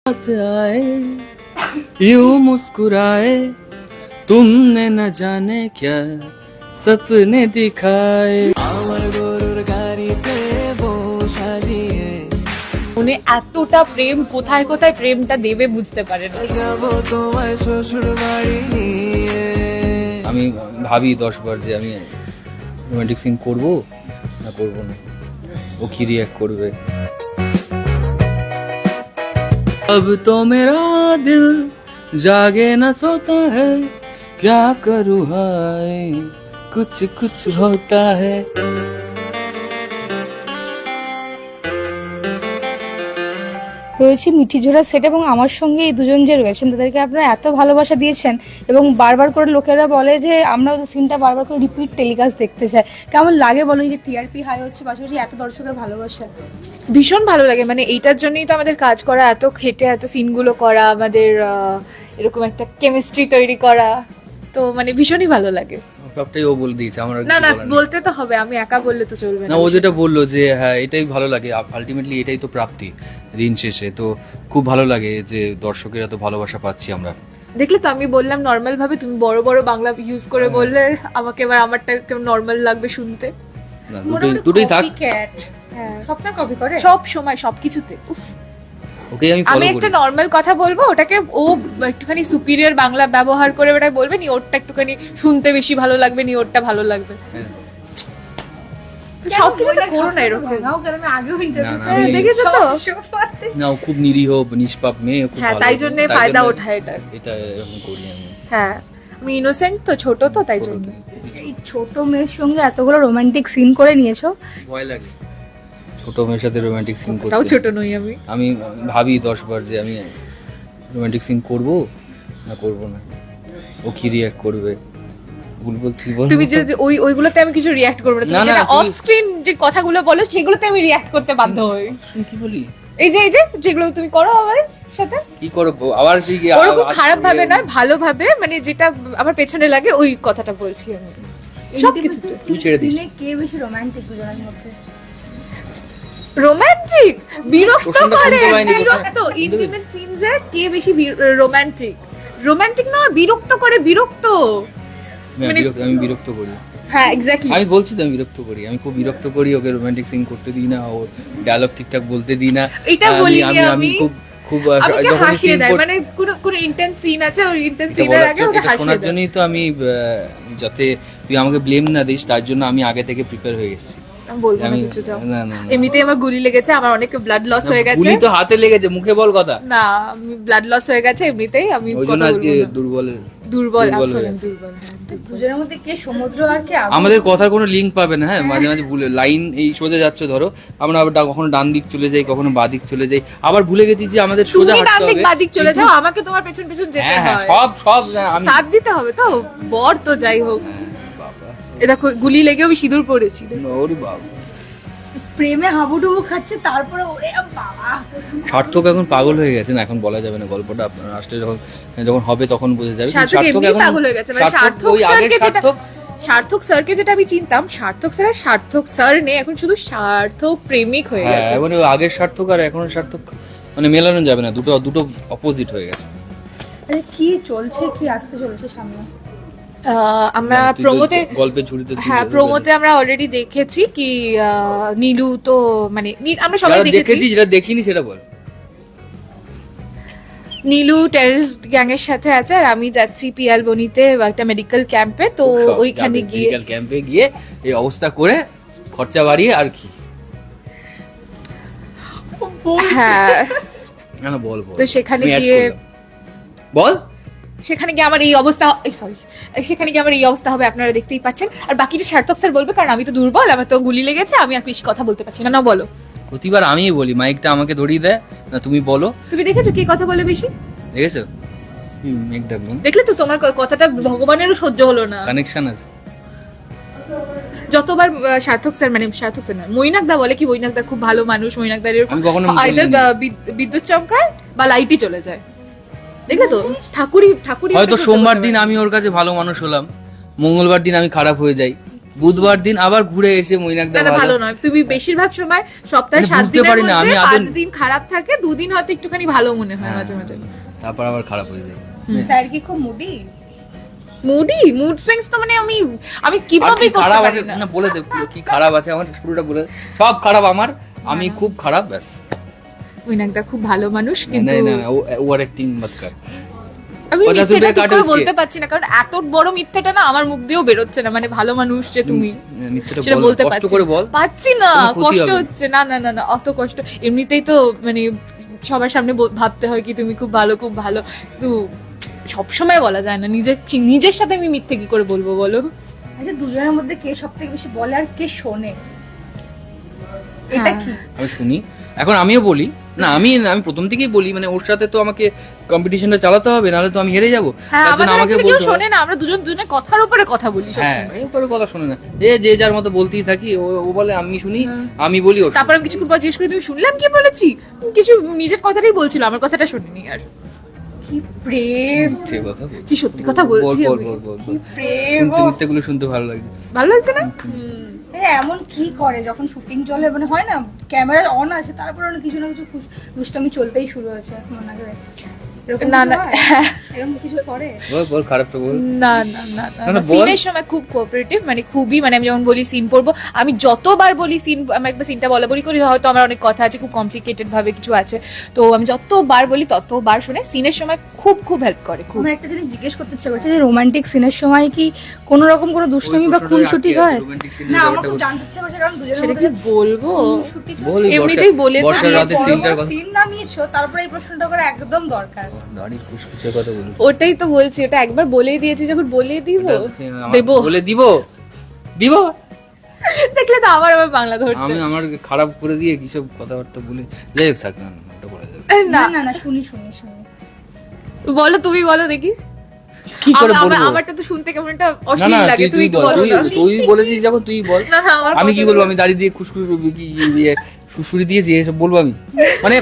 आए यूं मुस्कुराए तुमने न जाने क्या सपने दिखाए আমার গরুর গাড়িতে বসা জিয়ে উনি এতটা প্রেম কোথায় কোথায় প্রেমটা দেবে বুঝতে পারে না। যাব তোমার শ্বশুর বাড়ি নিয়ে আমি ভাবি 10 বার যে আমি রোমান্টিক সিন করব না করব না, ও কি রিঅ্যাক্ট করবে। अब तो मेरा दिल जागे न सोता है क्या करूँ हाय कुछ कुछ होता है। রয়েছে মিঠি জোড়া সেট এবং আমার সঙ্গে এই দুজন যে রয়েছেন তাদেরকে আপনারা এত ভালোবাসা দিয়েছেন এবং বারবার করে লোকেরা বলে যে আমরা ওই সিনটা বারবার করে রিপিট টেলিকাস্ট দেখতে চাই। কেমন লাগে বলো এই যে টিআরপি হাই হচ্ছে পাশাপাশি এত দর্শকের ভালোবাসা? ভীষণ ভালো লাগে, মানে এইটার জন্যই তো আমাদের কাজ করা, এত খেটে এত সিনগুলো করা, আমাদের এরকম একটা কেমিস্ট্রি তৈরি করা, তো মানে ভীষণই ভালো লাগে। সবটাই ও বলে দিয়েছে, আমার না না বলতে তো হবে, আমি একা বললে তো চলবে না। ও যেটা বললো যে হ্যাঁ এটাই ভালো লাগে, আলটিমেটলি এটাই তো প্রাপ্তি দিন শেষে। তো খুব ভালো লাগে যে দর্শকের এত ভালোবাসা পাচ্ছি আমরা। দেখলে তো আমি বললাম নর্মাল ভাবে, তুমি বড় বড় বাংলা ইউজ করে বললে আমাকে এবার আমারটা কেমন নর্মাল লাগবে শুনতে। না দুটোই থাক। হ্যাঁ সবটা কপি করে সব সময় সবকিছুতে। ওকে আমি আমি একটা নর্মাল কথা বলবো, ওটাকে ও একটুখানি সুপিরিয়র বাংলা ব্যবহার করে ওটা বলবে নি, ওরটা একটুখানি শুনতে বেশি ভালো লাগবে নি, ওরটা ভালো লাগবে। সবকিছুতে করো না এরকম। আমি আগেও ইন্টারভিউ দেখেছো তো? না ও খুব নিরীহ নিষ্পাপ মেয়ে, খুব হ্যাঁ ভালো। তাই জন্য ফায়দা ওঠায় এটা। এটা এরকম করি আমি। হ্যাঁ আমি ইনোসেন্ট তো, ছোট তো, তাই জন্য। এই ছোট মেয়ের সঙ্গে এতগুলো রোমান্টিক সিন করে নিয়েছো, ভয় লাগে ছোট মেয়ের সাথে রোমান্টিক সিন করতে। তাও ছোট নই আমি। আমি ভাবি 10 বার যে আমি রোমান্টিক সিন করব না করব না, ও কি রিঅ্যাক্ট করবে। ভুল বলছি বল। তুমি যে ওইগুলোতে আমি কিছু রিঅ্যাক্ট করব না, তুমি যেটা অফ স্ক্রিন যে কথাগুলো বলো সেগুলোতে আমি রিঅ্যাক্ট করতে বাধ্য হই। কি বলি? এই যে যেগুলো তুমি করো আমার সাথে, কি করব আবার কি ওরকম খারাপ ভাবে নয়, ভালো ভাবে, মানে যেটা আমার পেছনে লাগে ওই কথাটা বলছি আমি। সবকিছুতে তুই ছেড়ে দিস। সিনে কে বেশি রোমান্টিক দুজনের মধ্যে? রোমান্টিক বিরক্ত প্রশ্নটা করে, শুনতে পাইনি, বিরক্ত ইন্টিমেট সিনসে কে বেশি রোমান্টিক? রোমান্টিক না, বিরক্ত করে, বিরক্ত। আমি বিরক্ত করি। হ্যাঁ এক্স্যাক্টলি, আমি বলছি তো আমি বিরক্ত করি, আমি খুব বিরক্ত করি। ওকে রোমান্টিক সিন করতে দিই না, ও ডায়লগ ঠিকঠাক বলতে দিই না। এটা বলি আমি খুব খুব আমাকে হাসিয়ে দেয়, মানে কোন ইন্টেন্স সিন আছে, ওই ইন্টেন্স সিনের আগে ওকে হাসিয়ে শোনার দেয়। জন্যই তো আমি যাতে তুই আমাকে ব্লেম না দিস তার জন্য আমি আগে থেকে প্রিপেয়ার হয়ে গেছি। আমি বলবো না কিছুটা। না না এমনিতেই আমার গুলি লেগেছে, আমার অনেক ব্লাড লস হয়ে গেছে। গুলি তো হাতে লেগেছে, মুখে বল কথা। না ব্লাড লস হয়ে গেছে এমনিতেই, আমি ওই জন্য কথা আজকে বলবো না। দুর্বল দুর্বল হয়ে আসলে গেছে। দুর্বল। দুজনের মধ্যে কে সমুদ্র আর কে আগুন? আমাদের কথার কোনো লিঙ্ক পাবে না। হ্যাঁ মাঝে মাঝে ভুলে লাইন এই সোজা যাচ্ছে, ধরো আমরা আবার কখনো ডান দিক চলে যাই, কখনো বাঁ দিক চলে যাই, আবার ভুলে গেছি যে আমাদের সোজা তুমি হাঁটতে ডান দিক হবে। বাঁ দিক চলে যাও, আমাকে তোমার পেছন পেছন যেতে হ্যাঁ হ্যাঁ হয়। সব আমি সাথ দিতে হবে তো, বর তো যাই হোক। বাবা এ দেখো গুলি লেগে আমি সিঁদুর পড়েছি। ওরে বাবা, প্রেমে হাবুডুবু খাচ্ছে, তারপরে ওরে বাবা। সার্থক এখন পাগল হয়ে গেছে না, এখন বলা যাবে না গল্পটা। আপনার আসলে যখন হবে তখন বোঝা যাবে। সার্থক এমনি পাগল হয়ে গেছে, মানে সার্থক ওই আগের স্যারকে যেটা, সার্থক সার্থক স্যারকে যেটা আমি চিনতাম, সার্থক স্যার আর সার্থক স্যার নেই, এখন শুধু সার্থক প্রেমিক হয়ে হ্যাঁ গেছে। মানে ওই আগের সার্থক আর এখন সার্থক মানে মেলানো যাবে না, দুটো অপোজিট হয়ে গেছে। আরে কি চলছে, কি আসতে চলেছে সামনে? আমরা তুই তো প্রোমোতে, গল্পের ঝুড়িতে হ্যাঁ প্রোমোতে আমরা অলরেডি দেখেছি কি নীলু তো মানে আমরা সবাই দেখেছি। যেটা দেখিনি সেটা বল। নীলু টেররিস্ট গ্যাং এর সাথে আছে, আর আমি যাচ্ছি পিয়াল বনিতে একটা মেডিকেল ক্যাম্পে, তো ওইখানে গিয়ে মেডিকেল ক্যাম্পে গিয়ে এই অবস্থা করে খরচা বাড়িয়ে আর কি। হ্যাঁ না না বল বল। তো সেখানে আমি add গিয়ে করলাম। বল। সেখানে গিয়ে আমার এই অবস্থা, সরি, সেখানে গিয়ে আমার এই অবস্থা হবে, আপনারা দেখতেই পাচ্ছেন। আর বাকিটা সার্থক স্যার বলবে, কারণ আমি তো দুর্বল, আমার তো গুলি লেগেছে, আমি আর বেশি কথা বলতে পারছি না। না বলো। প্রতিবার আমিই বলি, মাইকটা আমাকে ধরিয়ে দেয় না, তুমি বলো। তুমি দেখেছো কে কথা বলে বেশি? দেখেছো? মেঘ ডাকবুন দেখলে তো, তোমার কথাটা ভগবানেরও সহ্য হলো না। কানেকশন আছে। যতবার সার্থক স্যার, মানে সার্থক স্যার না, মৈনাকদা বলে কি, মৈনাকদা খুব ভালো মানুষ, মৈনাকদার এরকম আমি কখনো আইদার বিদ্যুৎ চমকায় বা লাইটই চলে যায়। দেখলে তো, ঠাকুরই হয়তো সোমবার দিন আমি ওর কাছে ভালো মানুষ হলাম, মঙ্গলবার দিন আমি খারাপ হয়ে যাই। বুধবার দিন আবার ঘুরে এসে মৈনাকদা না, ভালো ভালো। নয়। তুমি বেশিরভাগ সময় সপ্তাহে মানে 7 বুঝতে দিনের পারি না, আমি মধ্যে আদৌ- 5 দিন খারাপ থাকে, 2 দিন হয়তো একটুখানি ভালো মনে হয় হ্যাঁ, মাঝে মাঝে। তারপর আবার খারাপ হয়ে যায়। স্যার কি খুব মুডি? মুড সুইংস তো মানে আমি আর কিভাবে কি করতে খারাপ পারি আছে না। না বলে দে পুরো কি খারাপ আছে আমার পুরোটা বলে দে। সব খারাপ আমার, আমি খুব খারাপ ব্যাস। মৈনাকদা খুব ভালো মানুষ, না কিন্তু না না, ও ওভার অ্যাক্টিং মত কর। আমি পঞ্চাশ মিথ্যেটা রুপিয়া ঠিক কাটে করে উসকে। বলতে পারছি না, কারণ এত বড় মিথ্যেটা না আমার মুখ দিয়েও বেরোচ্ছে না, মানে ভালো মানুষ যে তুমি মিথ্যেটা সেটা বল, বলতে কষ্ট পারছি করে না। বল। পাচ্ছি না, কোনো ক্ষতি কষ্ট হবে। হচ্ছে। না না না না, অত কষ্ট এমনিতেই তো মানে সবার সামনে ভাবতে হয় কি তুমি খুব ভালো খুব ভালো, তো সবসময় বলা যায় না। নিজের সাথে আমি মিথ্যে কি করে বলবো বলো? আচ্ছা, দুজনের মধ্যে কে সব থেকে বেশি বলে আর কে শোনে? এটা কি? আমি শুনি, এখন আমিও বলি না, আমি প্রথম থেকেই বলি, মানে ওর সাথে তো আমাকে কম্পিটিশনটা চালাতে হবে, নাহলে তো আমি হেরে যাবো। হ্যাঁ, তার জন্য আমাদের আমাকে actually কেউ বলতে শোনে হবে। না, আমরা দুজনের কথার উপরে কথা বলি হ্যাঁ, সবসময়। এই উপরে কথা শোনে না, যে যার মতো বলতেই থাকি। ও বলে আমি শুনি, হ্যাঁ। আমি বলি ও তারপর আমি কিছুক্ষণ পর জিজ্ঞেস করি তুমি শুনলাম কি বলেছি, কিছু নিজের কথাটাই বলছিল, আমার কথাটা শুনিনি। আর কি প্রেম, মিথ্যে কথা বল। কি সত্যি কথা বলছি বল আমি। বল বল কি বল। প্রেম। শুনতে মিথ্যেগুলো শুনতে ভালো লাগছে। ভালো লাগছে না? এমন কি করে যখন শুটিং চলে, মানে হয় না ক্যামেরা অন আছে তারপর কিছু না কিছু দুষ্টামি চলতেই শুরু হয়েছে মনে করে, এরকম না, কিছু না। হয়? এরকম কিছু করে? বল বল, খারাপটা বল। না না না না, না, বল। সিনের সময় খুব কোঅপারেটিভ, মানে খুবই, মানে আমি যখন বলি সিন পড়বো, আমি যতবার বলি সিন, আমি একবার সিনটা বলা বলি করি, হয়তো আমার অনেক কথা আছে, খুব কমপ্লিকেটেড ভাবে কিছু আছে, তো আমি যতবার বলি ততবার শুনে। সিনের সময় খুব খুব হেল্প করে, খুব। আমার একটা জিনিস জিজ্ঞেস করতে ইচ্ছা করছে যে রোমান্টিক সিনের সময় কি কোনো রকম কোনো দুষ্টামি বা খুনসুটি হয়? না, আমার খুব জানতে ইচ্ছা করছে, কারণ দুজনের সেটা মধ্যে কি বলবো? খুনসুটি বল, এই এমনিতেই বলে তো বর্ষার রাতে দিয়েছি। সিনটার কথা। সিন নামিয়েছো, তারপরে এই প্রশ্নটা করা একদম দরকার। দাড়ির কুসকুসের কথা বলি। ওটাই তো বলছি, ওটা একবার বলেই দিয়েছি, যখন বলে দিব দেবো, বলে দিব দিব দেখলে তো আবার আমার বাংলা ধরছে। আমি আমার খারাপ করে দিয়ে কিসব কথাবার্তা বলে যাই হোক, থাক না, না, ওটা বলা যাবে। না না না না, শুনি শুনি শুনি। বলো, তুমি বলো দেখি। কি করে বলবো? আমারটা তো শুনতে কেমন একটা না অশ্লীল না, লাগে, তুই তুই বল, বলো না। তুই বলেছিস যখন, তুই বল। না, না, আমার আমি কি কথা বলবো? বলো। আমি দাড়ি দিয়ে খুশখুশ সুসুরি দিয়েছি এসব বলবো আমি? মানে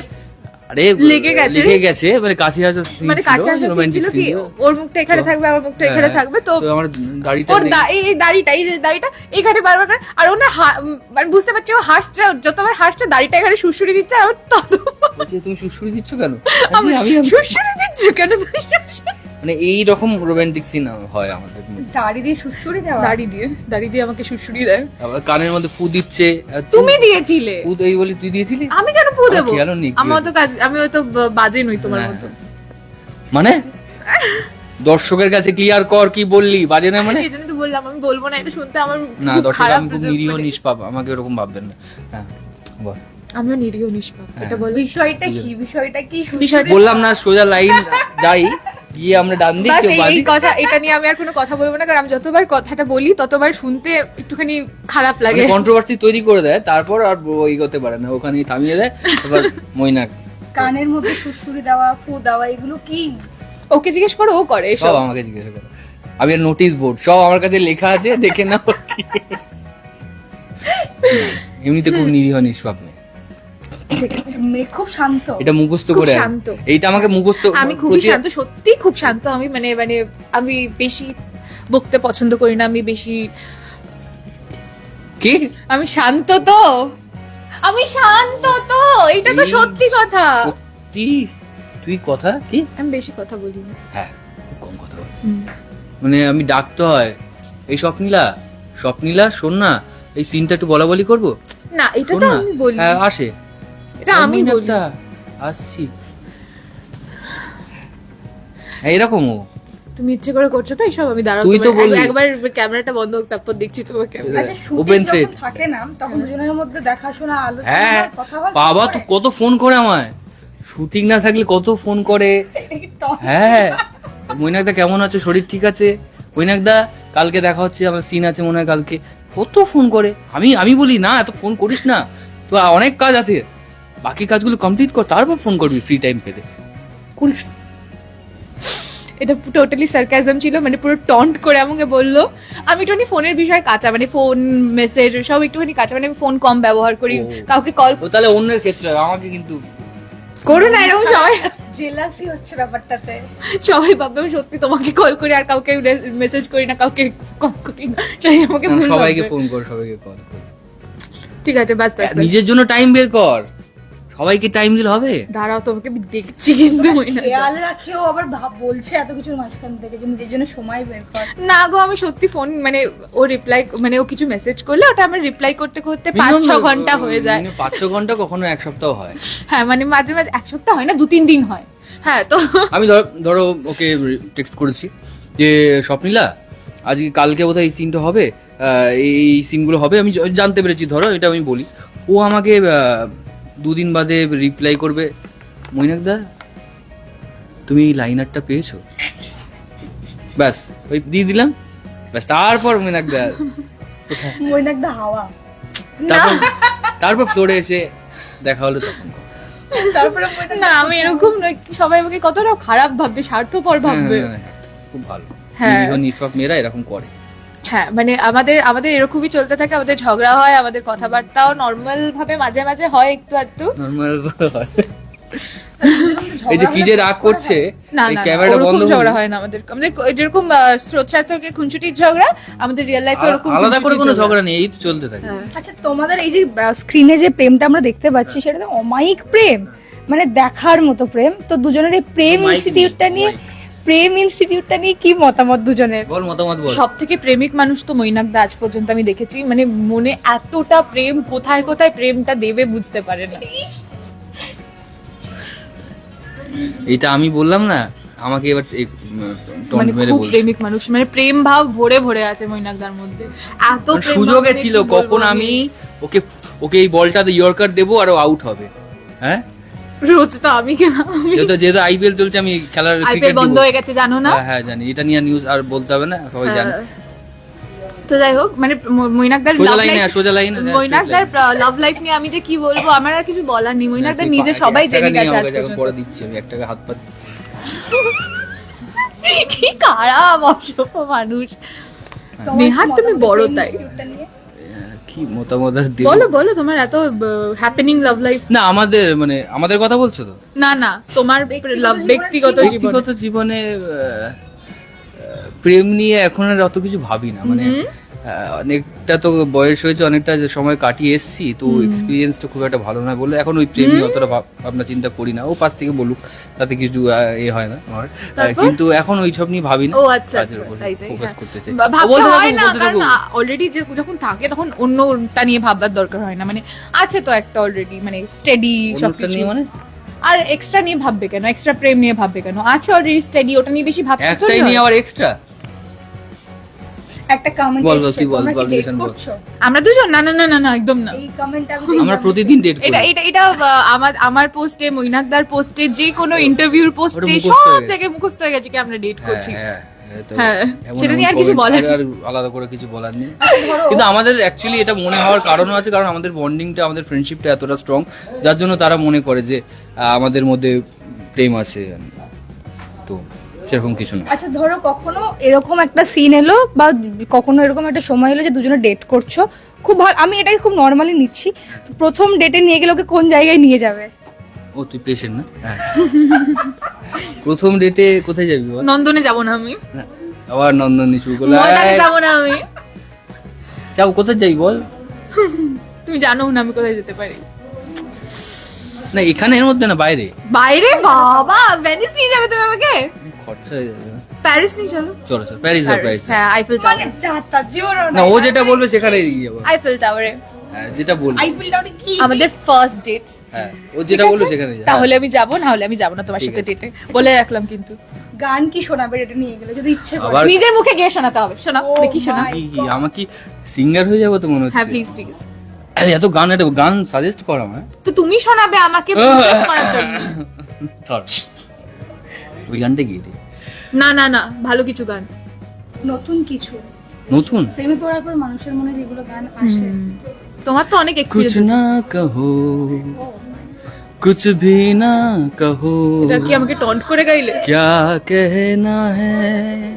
আরে লেগে গেছে। মানে কাছে আসা scene মানে ছিল, কাছে আসা romantic ছিল scene কি, ছিল। ওর মুখটা এখানে তো- থাকবে, আমার মুখটা এখানে হ্যাঁ, থাকবে, তো তো আমার দাড়িটা ওর নেই। এই দাড়িটা, এই যে দাড়িটা এখানে বারবার করে, আর ও না মানে বুঝতে পারছি ও হাসছে, যতবার হাসছে দাড়িটা এখানে সুড়সুড়ি দিচ্ছে, আর তত বলছি, তুমি সুসুরি দিচ্ছ কেন? আমি আমি সুড়সুড়ি দিচ্ছ কেন তুমি? মানে এই রকম রোমান্টিক সিন হয় আমাদের মধ্যে। দাড়ি দিয়ে সুসুরি দেওয়া? দাড়ি দিয়ে আমাকে সুড়সুড়ি দেয়। আবার কানের মধ্যে ফু দিচ্ছে, আর তুমি দিয়েছিলে, ফু এই বলি তুই দিয়েছিলি? আমি কেন ফু দেবো? আমার খেয়ালও নেই কি আমার তো কাজ, আমি হয়তো বাজে নই তোমার হ্যাঁ। মতো। মানে দর্শকের কাছে ক্লিয়ার কর, কি বললি বাজে না মানে? এই জন্য তো বললাম আমি বলবো না, এটা শুনতে আমার না, খুব দর্শক খারাপ আমি খুব লাগে। নিরীহ নিষ্পাপ, আমাকে এরকম ভাববেন না। হ্যাঁ বল। আমিও নিরীহ নিষ্পাপ, হ্যাঁ। এটা বল। বিষয়টা কি? বিষয়টা কি? বিষয়টা- বললাম না, সোজা লাইন যাই, গিয়ে আমরা ডান দিক বাস কেউ বাঁ এই দিক। কথা, এটা নিয়ে আমি আর কোনো কথা বলবো না, কারণ আমি যতবার কথাটা বলি ততবার শুনতে একটুখানি খারাপ লাগে। কন্ট্রোভার্সি তৈরি করে দেয়, তারপর আর এগোতে পারে না, ওখানেই থামিয়ে দেয়। এবার মৈনাক কানের মধ্যে সুসুরি দেওয়া, ফু দেওয়া, এগুলো কি? ওকে জিজ্ঞেস করো, ও করে সব এসব। আমাকে জিজ্ঞাসা করে। আমি নোটিশ বোর্ড সব আমার কাছে লেখা আছে, দেখে নাও। এমনিতে খুব নিরীহ নিষ্পাপ মেয়ে। মেয়ে খুব শান্ত। এটা মুখস্থ খুব করে আয়। শান্ত। এইটা আমাকে মুখস্থ আমি খুবই শান্ত, সত্যি খুব শান্ত। আমি মানে মানে আমি বেশি বকতে পছন্দ করি না, আমি বেশি, কি আমি শান্ত তো, আমি শান্ত তো, এটা তো এই- সত্যি কথা। সত্যি? তুই কথা কি? আমি বেশি কথা বলি না। হ্যাঁ, খুব কম কথা বল। মানে আমি ডাকতে হয়, এই স্বপ্নীলা শোন না, এই সিনটা একটু বলা বলি করবো, না, এটা শোন তো না। আমি বলি, হ্যাঁ আসে, এটা আমি বলি। একটা আসছি। হ্যাঁ, এরকম ও তুমি ইচ্ছে করে করছো তো এইসব, আমি দাঁড়াও, তুই তো বললি। একবার ক্যামেরাটা বন্ধ হোক, তারপর দেখছি তোমাকে। আচ্ছা, শুটিং Open যখন set। থাকে না তখন দুজনের মধ্যে দেখাশোনা, আলোচনা, হ্যাঁ কথা বলা বাবা, করে? তো কত ফোন করে আমায়, শুটিং না থাকলে কত ফোন করে। এটা কি টন? হ্যাঁ, মৈনাকদা কেমন আছো, শরীর ঠিক আছে? মৈনাকদা কালকে দেখা হচ্ছে, আমার সিন আছে মনে হয় কালকে। কত ফোন করে, আমি বলি না, এত ফোন করিস না, তো অনেক কাজ আছে, বাকি কাজগুলো কমপ্লিট কর, তারপর ফোন করবি ফ্রি টাইম পেতে, করিস না। এটা টোটালি সার্কাজম ছিল, মানে পুরো টন্ট করে আমাকে বললো। আমি একটুখানি ফোনের বিষয়ে কাঁচা, মানে ফোন মেসেজ সব একটুখানি কাঁচা, মানে আমি ফোন কম ব্যবহার করি, ও। কাউকে কল। ও তাহলে অন্যের ক্ষেত্রে, আমাকে কিন্তু করো না এরকম সবাই জেলাসি হচ্ছে ব্যাপারটাতে। সবাই ভাববে আমি সত্যি তোমাকে কল করি আর কাউকে মেসেজ করি না, কাউকে কল করি না, সবাই আমাকে ভুল সবাইকে ভাববে। ফোন কর, সবাইকে কল কর। ঠিক আছে বাস বাস বাস। নিজের জন্য টাইম বের কর, সবাইকে টাইম দিলে হবে? দাঁড়াও তোমাকে আমি দেখছি কিন্তু খেয়াল রাখেও আবার বলছে এত কিছুর মাঝখান থেকে যে নিজের জন্য সময় বের কর। না গো আমি সত্যি ফোন মানে ও রিপ্লাই মানে ও কিছু মেসেজ করলে ওটা আমার রিপ্লাই করতে করতে 5-6 ঘন্টা হয়ে যায়। 5-6 ঘন্টা, কখনো এক সপ্তাহ হয়। হ্যাঁ মানে মাঝে মাঝে এক সপ্তাহ হয় না, 2-3 দিন হয়। হ্যাঁ তো আমি ধরো ওকে টেক্সট করেছি যে স্বপ্নিলা আজকে কালকে বোধহয় এই সিনটা হবে, এই সিনগুলো হবে, আমি জানতে পেরেছি, ধরো এটা আমি বলি। ও আমাকে 2 দিন বাদে রিপ্লাই করবে, মৈনাকদা তুমি এই লাইনারটা পেয়েছো, ব্যাস ওই দিয়ে দিলাম, ব্যাস। তারপর মৈনাকদা মৈনাকদা হাওয়া। তারপর ফ্লোরে এসে দেখা হলো, তখন কথা। তারপরে না আমি এরকম নই, সবাই আমাকে কতটা খারাপ ভাববে, স্বার্থপর ভাববে। হ্যাঁ, খুব ভালো। হ্যাঁ। নিষ্পাপ মেয়েরা এরকম করে। হ্যাঁ মানে আমাদের এরকমই চলতে থাকে, আমাদের ঝগড়া হয়, আমাদের কথাবার্তাও নর্মাল ভাবে মাঝে মাঝে হয় একটু একটু। নরমাল হয়। এই যে কি যে রাগ করছে, না এই না ক্যামেরাটা বন্ধ ওরকম হলে- ঝগড়া হয় না আমাদের যেরকম স্রোত সার্থকের খুনসুটির ঝগড়া, আমাদের রিয়েল লাইফে ওরকম আলাদা করে কোনো খুনসুটির ঝগড়া নেই, এই তো চলতে থাকে। হ্যাঁ। আচ্ছা তোমাদের এই যে স্ক্রিনে যে প্রেমটা আমরা দেখতে পাচ্ছি সেটা তো অমায়িক প্রেম, মানে দেখার মতো প্রেম। তো দুজনের এই প্রেম অমায়িক ইনস্টিটিউটটা নিয়ে কি মতামত দুজনের? বল মতামত বল। সব থেকে প্রেমিক মানুষ তো মৈনাকদা আজ পর্যন্ত আমি দেখেছি, মানে মনে এতটা প্রেম, কোথায় কোথায় প্রেমটা দেবে বুঝতে পারে না। এটা আমি বললাম না, আমাকে এবার টন্ট মানে মেরে খুব বলছে। প্রেমিক মানুষ, মানে প্রেম ভাব ভরে ভরে আছে মৈনাকদার মধ্যে। এত মানে প্রেম সুযোগে ভাব ছিল কি বলবো কখন আমি ওকে এই বলটা ইয়র্কার দেবো আর আউট হবে। হ্যাঁ, রোজ তো আমি গেলাম, যেহেতু আইপিএল চলছে, আমি খেলার আইপিএল ক্রিকেট বন্ধ হয়ে গেছে জানো না? হ্যাঁ জানি, এটা নিয়ে নিউজ আর বলতে হবে না, সবাই জানে। তো যাই হোক, মানে মৈনাকদার সোজা লাভ লাইনে লাইফ, সোজা লাইনে মৈনাকদার লাভ লাইফ নিয়ে আমি যে কি বলবো, আমার আর কিছু বলার নেই। মৈনাকদার নিজে সবাই জেনে গেছে আজ পর্যন্ত। পরে দিচ্ছি আমি 1 টাকা হাত পা। কি খারাপ অসভ্য মানুষ। নেহাত তুমি বড় তাই। কি মতামত আর দেব? বলো বলো তোমার এত হ্যাপেনিং লাভ লাইফ। না আমাদের কথা বলছো তো? না না তোমার ব্যক্তিগত জীবন। ব্যক্তিগত জীবনে প্রেম নিয়ে এখন আর অত কিছু ভাবি না, মানে অনেকটা তো বয়স হয়েছে, অনেকটা যে সময় কাটিয়ে এসেছি, তো এক্সপিরিয়েন্সটা খুব একটা ভালো না বলে এখন ওই প্রেম নিয়ে অতটা ভাবনা চিন্তা করি না। ও পাশ থেকে বলুক, তাতে কিছু হয় না আমার, কিন্তু এখন ওই সব নিয়ে ভাবি না। ও আচ্ছা আচ্ছা তাই তাই, ফোকাস হ্যাঁ। করতেছে। ভাবতে হয় না, কারণ অলরেডি যে যখন থাকে তখন অন্যটা নিয়ে ভাববার দরকার হয় না, মানে আছে তো একটা অলরেডি, মানে স্টেডি সবকিছু। মানে আর এক্সট্রা নিয়ে ভাববে কেন, এক্সট্রা প্রেম নিয়ে ভাববে কেন? আছে অলরেডি স্টেডি, ওটা নিয়ে বেশি ভাবতে একটাই নিয়ে আবার এক্সট্রা। একটা কমেন্ট বল, এসেছে, তুই বল, তোমরা কি বল, date নিশান বল। করছো? আমরা দুজন? না না না না না একদম না। এই কমেন্টটা আমরা প্রতিদিন ডেট করি। এটা আমার পোস্টে, মৈনাকদার পোস্টে, যে কোনো ইন্টারভিউর পোস্টে, মুখস্থ সব হয়ে গেছে। জায়গায় মুখস্থ হয়ে গেছে কি আমরা ডেট করছি। তো হ্যাঁ, এমন সেটা এমন নিয়ে আর কিছু comment, বলার নেই। আর আলাদা করে কিছু বলার নেই। কিন্তু আমাদের অ্যাকচুয়ালি এটা মনে হওয়ার কারণও আছে, কারণ আমাদের বন্ডিংটা, আমাদের ফ্রেন্ডশিপটা এতটা স্ট্রং, যার জন্য তারা মনে করে যে আমাদের মধ্যে প্রেম আছে, তো সেরকম কিছু না। আচ্ছা ধরো কখনো এরকম একটা সিন এলো বা কখনো এরকম একটা সময় এলো যে দুজনে ডেট করছো, খুব ভালো, আমি এটাকে খুব নর্মালি নিচ্ছি, তো প্রথম ডেটে নিয়ে গেলে ওকে কোন জায়গায় নিয়ে যাবে? ও তুই পেশেন্ট না? হ্যাঁ। প্রথম ডেটে কোথায় যাবি বল? নন্দনে যাব না আমি, না, আবার নন্দনী শুরু করলে। ময়দানে যাব না আমি। যাও, কোথায় যাই বল? তুমি জানো না আমি কোথায় যেতে পারি। না এখানে, এর মধ্যে না, বাইরে। বাইরে? বাবা, ভেনিস নিয়ে যাবে তুমি আমাকে? খরচা হয়ে যাবে না? প্যারিস নিয়ে চলো। চলো চলো, প্যারিস যাও, প্যারিস। হ্যাঁ, আইফেল মানে টাওয়ার। যা তার জীবন না, ও যেটা বলবে সেখানে দিয়ে যাবো। আইফেল টাওয়ারে হ্যাঁ, যেটা বলবে। আইফেল টাওয়ারে কি আমাদের ফার্স্ট ডেট। হ্যাঁ, ও যেটা বলবে সেখানে যাও। তাহলে আমি যাব, না হলে আমি যাব না তোমার ঠিক সাথে আছে। ডেটে, বলে রাখলাম। কিন্তু গান কি শোনাবে ডেটে নিয়ে গেলে যদি ইচ্ছে করে? আবার নিজের মুখে গিয়ে শোনাতে হবে। শোনা Oh দেখি, শোনা। my কি আমার কি সিঙ্গার হয়ে যাবো তো মনে হ্যাঁ হচ্ছে। Please please. এত গান সাজেস্ট কর আমায়। তো তুমি শোনাবে আমাকে প্রসেস করার জন্য। ওই গানটা গিয়ে দে। না না না, ভালো কিছু গান। নতুন কিছু, নতুন প্রেমে পড়ার পর মানুষের মনে যেগুলো গান আসে। তোমার তো অনেক कुछ এক্সপেরিয়েন্স। ना कहो कुछ भी ना कहो এটা কি আমাকে টন্ট করে গাইলে? क्या कहना है।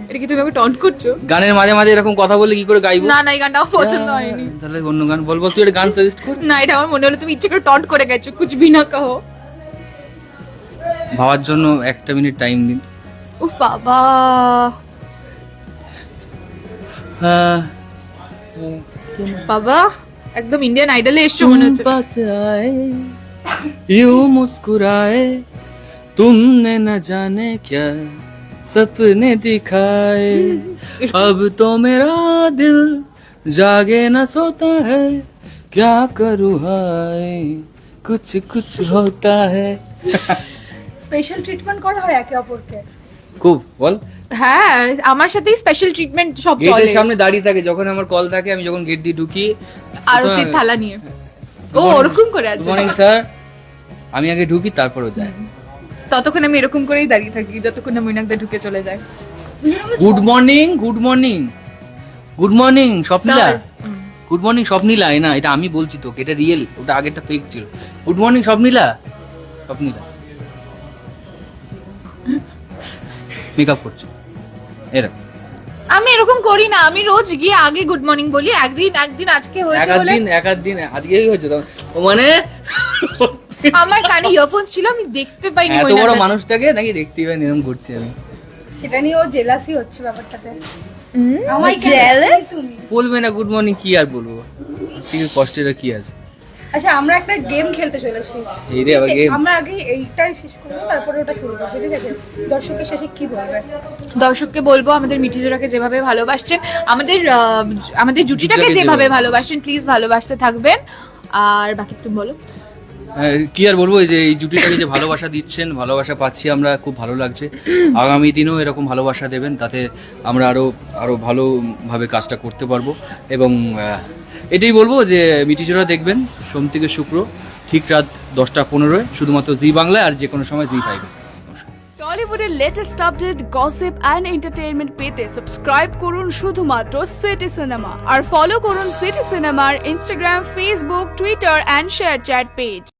এটা কি তুমি আমাকে টন্ট করছো? গানের মাঝে মাঝে এরকম কথা বললে কি করে গাইবো? না না, এই গানটা আমার পছন্দ হয়নি। তাহলে অন্য গান বল, তুই একটা গান সাজেস্ট কর। না, এটা আমার মনে হলো তুমি ইচ্ছে করে টন্ট করে গেছো। কুছ ভি না কহো। ভাবার জন্য একটা মিনিট টাইম দিন। উফ বাবা, আহ, বাবা একদম ইন্ডিয়ান আইডলে এসছো মনে तुम হচ্ছে। पास आए यूं मुस्कुराए तुमने न जाने क्या सपने दिखाए अब तो मेरा दिल जागे न सोता है क्या करूँ हाय कुछ कुछ होता है। স্পেশাল ট্রিটমেন্ট করা হয় একে অপরকে। খুব বল, হ্যাঁ, আমার সাথেই স্পেশাল ট্রিটমেন্ট সব চলে। গেটের সামনে দাঁড়িয়ে থাকে যখন আমার কল থাকে, আমি যখন গেট দিয়ে ঢুকি আরতির থালা নিয়ে ও ওরকম করে আছে। গুড মর্নিং স্যার, আমি আগে ঢুকি তারপরও যাই। ততক্ষণ আমি এরকম করেই দাঁড়িয়ে থাকি যতক্ষণ না মৈনাকদা ঢুকে চলে যায়। Good morning, good morning, good morning Swapnila, sir, good morning Swapnila. না এটা আমি বলছি তোকে, এটা রিয়েল, ওটা আগেরটা ফেক ছিল। গুড মর্নিং স্বপ্নীলা, স্বপ্নীলা মেকআপ করছো এরা। আমি এরকম করি না, আমি রোজ গিয়ে আগে গুড মর্নিং বলি। একদিন আজকে হয়েছে বলে এক আধ দিন আজকেই হয়েছে তো, ও মানে আমার কানে ইয়ারফোনস ছিল, আমি দেখতে পাইনি এত বড় মৈনাকদা। মানুষটাকে নাকি দেখতেই পাই এরকম ঘুরছি আমি। সেটা নিয়ে ও জেলাসি হচ্ছে ব্যাপারটাতে। আমার জেলাস। বলবে না গুড মর্নিং, কি আর বলবো, ঠিক কষ্টের কি আছে। আচ্ছা, আমরা একটা গেম খেলতে চলেছি। এই রে আবার game? আমরা আগে এইটাই শেষ করবো, তারপরে ওটা শুরু করবো, ঠিক আছে? দর্শকের শেষে কি বলবে? দর্শককে বলবো আমাদের মিঠি জোড়াকে যেভাবে ভালোবাসছেন, আমাদের জুটিটাকে জুটিটাকে যেভাবে যেভাবে ভালোবাসেন, প্লিজ ভালোবাসতে থাকবেন। আর বাকি তুমি বলো। কি আর বলবো, এই যে এই জুটিটাকে যে ভালোবাসা দিচ্ছেন, ভালোবাসা পাচ্ছি আমরা, খুব ভালো লাগছে। আগামী দিনেও এরকম ভালোবাসা দেবেন, তাতে আমরা আরো ভালোভাবে কাজটা করতে পারবো। এবং এটাই বলবো যে মিটিজোড়া দেখবেন সোম থেকে শুক্র ঠিক রাত 10টা 15 শুধুমাত্র জি বাংলায়, আর যে কোনো সময় জি5। টলিউডের latest update, gossip and entertainment পেতে সাবস্ক্রাইব করুন শুধুমাত্র সিটি সিনেমা, আর ফলো করুন সিটি সিনেমার Instagram, Facebook, Twitter and ShareChat page.